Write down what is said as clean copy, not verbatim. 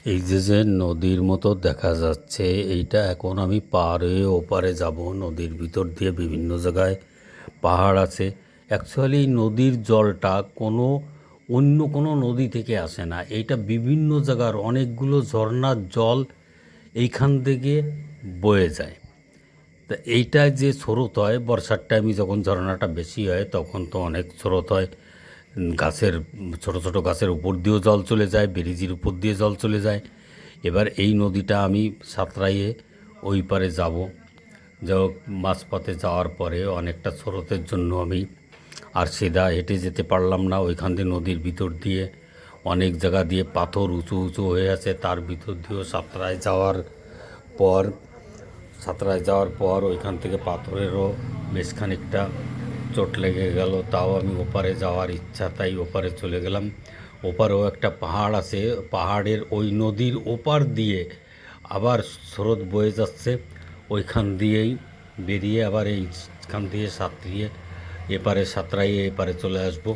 এই যে নদীর মতো দেখা যাচ্ছে, এইটা এখন আমি পার হয়ে ওপারে যাব। নদীর ভিতর দিয়ে বিভিন্ন জায়গায় পাহাড় আছে। অ্যাকচুয়ালি নদীর জলটা অন্য কোনো নদী থেকে আসে না। এইটা বিভিন্ন জায়গার অনেকগুলো ঝর্ণার জল এইখান থেকে বয়ে যায়। তা এইটা যে স্রোত হয় বর্ষার টাইমে, যখন ঝর্ণাটা বেশি হয় তখন তো অনেক স্রোত হয়। গাছের ছোট ছোট গাছের উপর দিয়েও জল চলে যায়, ব্রিজের উপর দিয়ে জল চলে যায়। এবার এই নদীটা আমি সাঁতরাইয়ে ওই পারে যাব। যাই হোক, মাঝপথে যাওয়ার পরে অনেকটা স্রোতের জন্য আমি আর সিধা হেঁটে যেতে পারলাম না। ওইখান দিয়ে নদীর ভিতর দিয়ে অনেক জায়গা দিয়ে পাথর উঁচু উঁচু হয়ে আছে, তার ভিতর দিয়েও পর সাঁতরায় যাওয়ার পর ওইখান থেকে পাথরেরও বেশ খানিকটা চোট লেগে গেল। তাও আমি ওপারে যাওয়ার ইচ্ছা, তাই ওপারে চলে গেলাম। ওপারেও একটা পাহাড় আছে, পাহাড়ের ওই নদীর ওপার দিয়ে আবার স্রোত বয়ে যাচ্ছে। ওইখান দিয়েই বেরিয়ে আবার এইখান দিয়ে সাঁতরিয়ে এপারে সাঁতরাইয়ে এপারে চলে আসব।